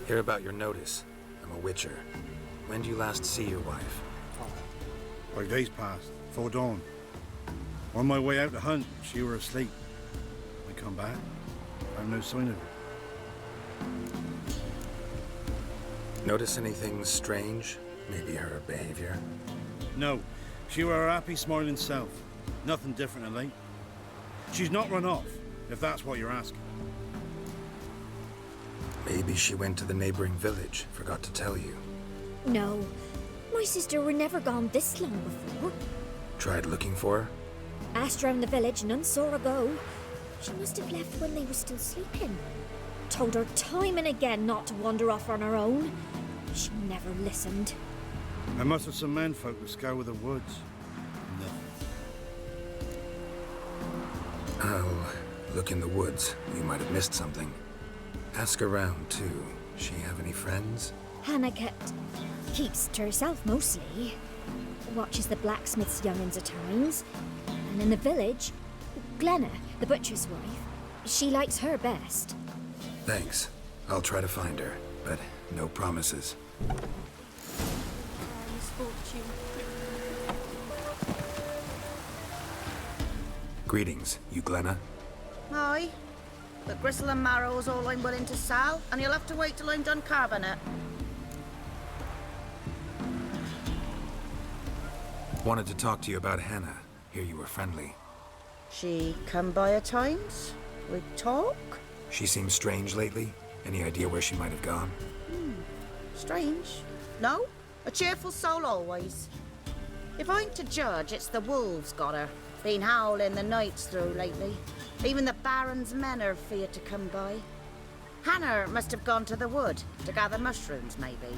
Hear about your notice. I'm a witcher. When do you last see your wife? 5 days passed, before dawn. On my way out to hunt, she were asleep. I come back, found no sign of her. Notice anything strange? Maybe her behavior? No, she were her happy, smiling self. Nothing different of late. She's not run off, if that's what you're asking. Maybe she went to the neighboring village, forgot to tell you. No, my sister were never gone this long before. Tried looking for her? Asked round the village, none saw her go. She must have left when they were still sleeping. Told her time and again not to wander off on her own. She never listened. I must have some menfolk to scour the woods. Nothing. I'll look in the woods. You might have missed something. Ask around, too. She have any friends? Hannah keeps to herself mostly. Watches the blacksmith's young'uns at times. And in the village, Glenna, the butcher's wife, she likes her best. Thanks. I'll try to find her, but no promises. Greetings, you Glenna? Aye. The gristle and marrow's all I'm willing to sell, and you'll have to wait till I'm done carving it. Wanted to talk to you about Hannah. Hear you were friendly. She come by at times? We talk? She seems strange lately. Any idea where she might have gone? Strange. No? A cheerful soul always. If I'm to judge, it's the wolves got her. Been howling the nights through lately. Even the Baron's men are feared to come by. Hannah must have gone to the wood to gather mushrooms, maybe.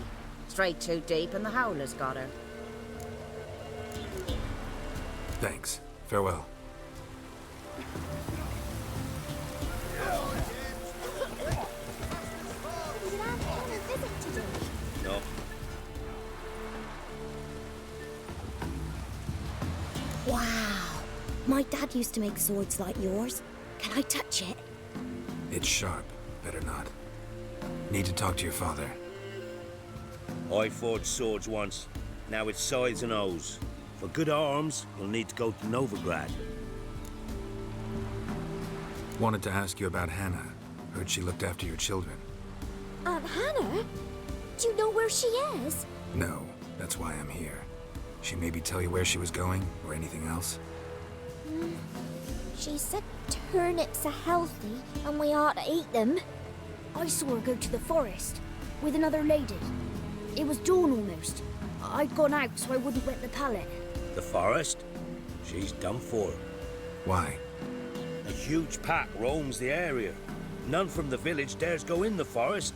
Strayed too deep and the howlers got her. Thanks. Farewell. No. Wow. My dad used to make swords like yours. Can I touch it? It's sharp. Better not. Need to talk to your father. I forged swords once. Now it's sides and O's. For good arms, you'll need to go to Novigrad. Wanted to ask you about Hannah. Heard she looked after your children. Aunt Hannah? Do you know where she is? No, that's why I'm here. She maybe tell you where she was going, or anything else? She said turnips are healthy and we ought to eat them. I saw her go to the forest with another lady. It was dawn almost. I'd gone out so I wouldn't wet the pallet. The forest? She's done for. Why? A huge pack roams the area. None from the village dares go in the forest.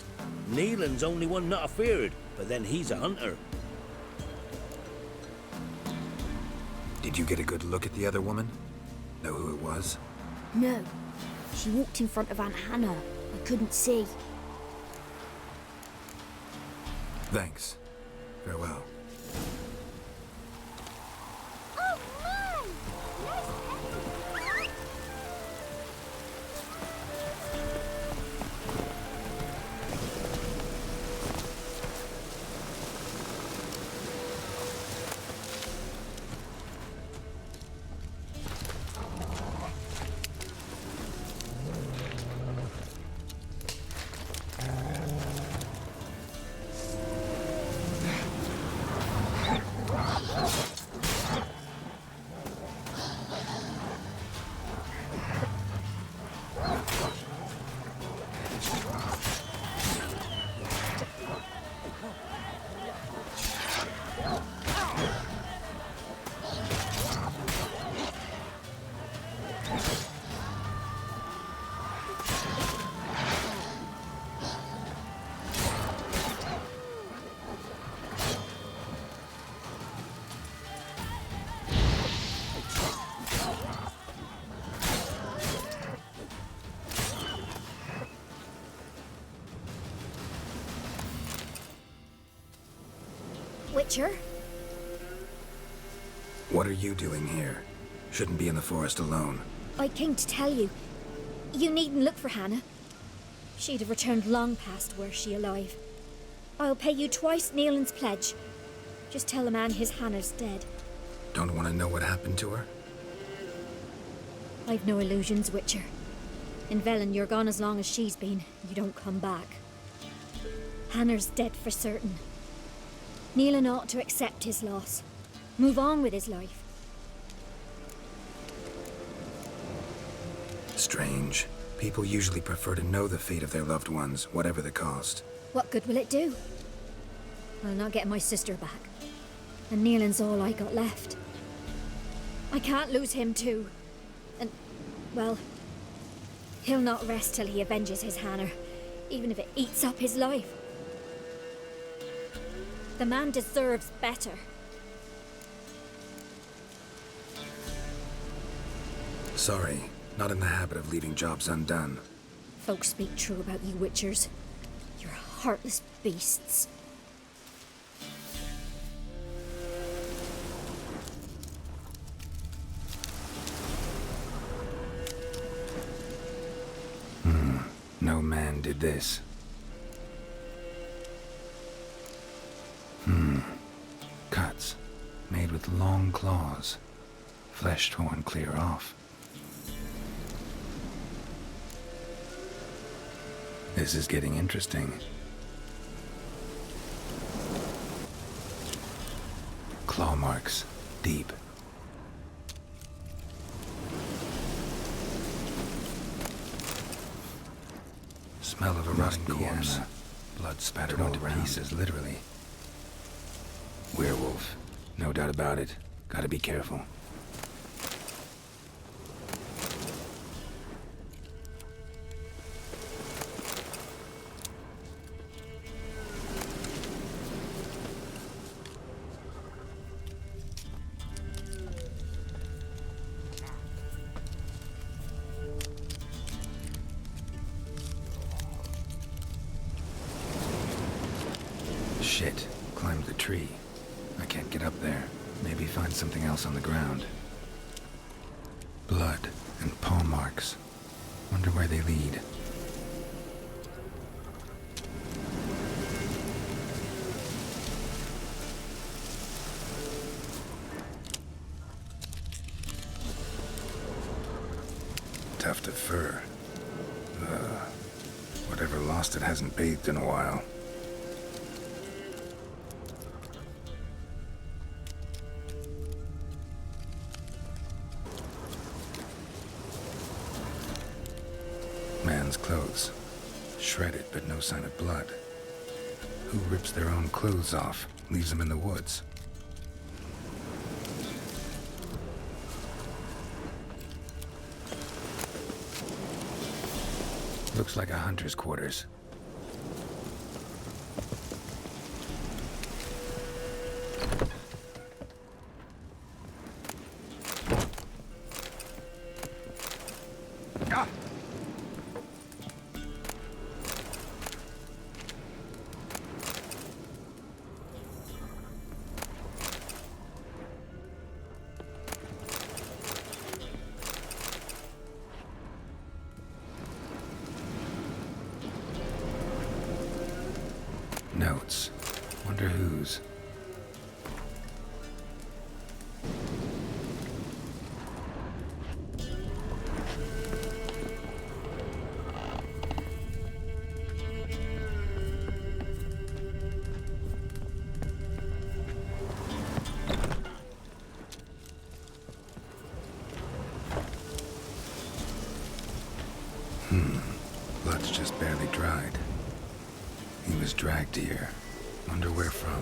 Neelan's only one not afeared, but then he's a hunter. Did you get a good look at the other woman? Know who it was? No. She walked in front of Aunt Hannah. I couldn't see. Thanks. Farewell. Oh, man! Witcher? What are you doing here? Shouldn't be in the forest alone. I came to tell you. You needn't look for Hannah. She'd have returned long past were she alive. I'll pay you twice Neelan's pledge. Just tell the man his Hannah's dead. Don't want to know what happened to her? I've no illusions, Witcher. In Velen, you're gone as long as she's been. You don't come back. Hannah's dead for certain. Neelan ought to accept his loss. Move on with his life. Strange. People usually prefer to know the fate of their loved ones, whatever the cost. What good will it do? I'll not get my sister back. And Neelan's all I got left. I can't lose him too. And, well, he'll not rest till he avenges his Hannah, even if it eats up his life. The man deserves better. Sorry, not in the habit of leaving jobs undone. Folks speak true about you Witchers. You're heartless beasts. No man did this. Cuts, made with long claws. Flesh torn clear off. This is getting interesting. Claw marks, deep. Smell of a rotting corpse. Blood spattered onto pieces, literally. Werewolf. No doubt about it. Gotta be careful. Shit. Climbed the tree. I can't get up there. Maybe find something else on the ground. Blood and paw marks. Wonder where they lead. Tuft of fur. Whatever lost it hasn't bathed in a while. Man's clothes. Shredded, but no sign of blood. Who rips their own clothes off, leaves them in the woods? Looks like a hunter's quarters. Notes. Wonder whose. Blood's just barely dried. He was dragged here. Wonder where from.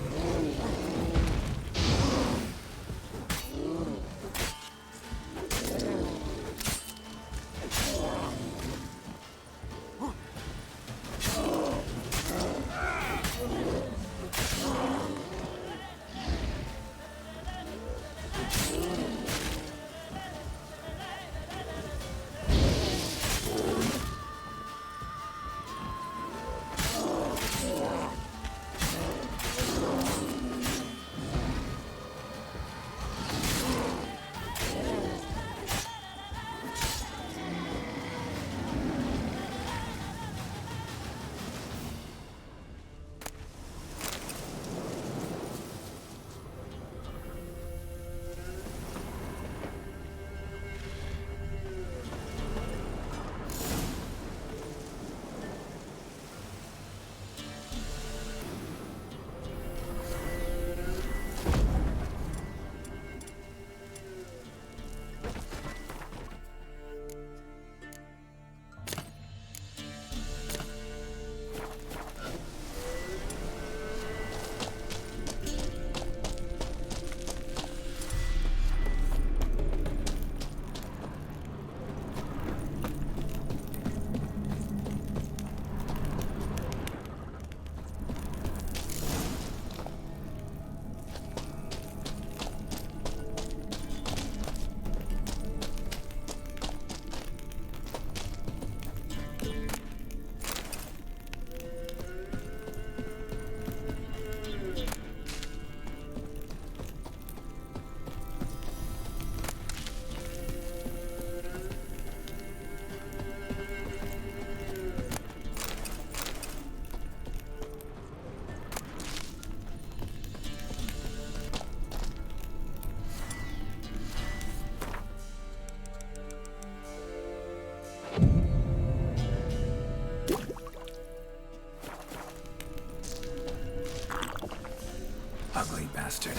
Ugly bastard.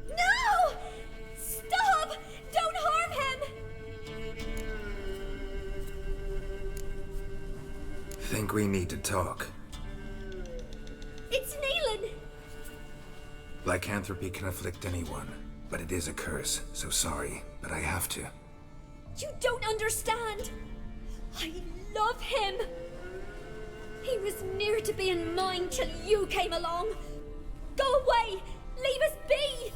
No! Stop! Don't harm him! Think we need to talk. It's Neelan! Lycanthropy can afflict anyone, but it is a curse, so sorry, but I have to. You don't understand. I love him. He was near to being mine till you came along. Go away! Leave us be!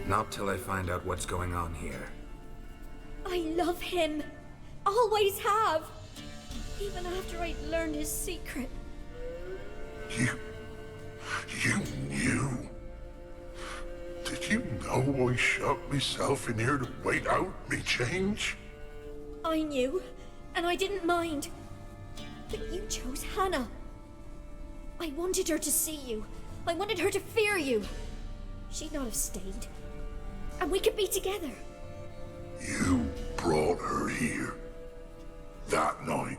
Not till I find out what's going on here. I love him. Always have. Even after I'd learned his secret. You knew? Did you know I shut myself in here to wait out me change? I knew, and I didn't mind. But you chose Hannah. I wanted her to see you. I wanted her to fear you. She'd not have stayed. And we could be together. You brought her here. That night.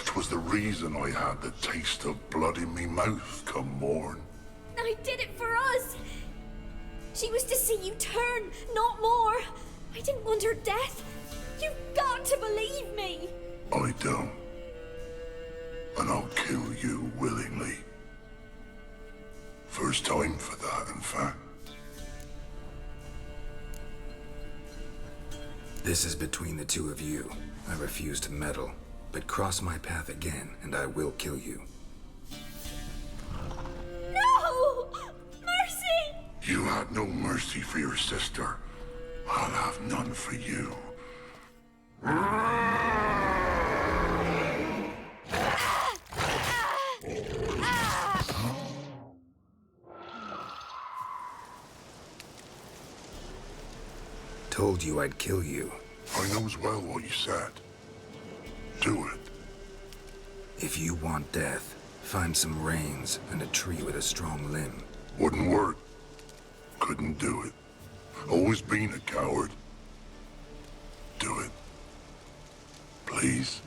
'Twas the reason I had the taste of blood in me mouth come morn. I did it for us. She was to see you turn, not more. I didn't want her death. You've got to believe me. I don't. And I'll kill you willingly. First time for that, in fact. This is between the two of you. I refuse to meddle, but cross my path again, and I will kill you. No! Mercy! You had no mercy for your sister. I'll have none for you. Told you I'd kill you. I knows well what you said. Do it. If you want death, find some reins and a tree with a strong limb. Wouldn't work. Couldn't do it. Always been a coward. Do it. Please.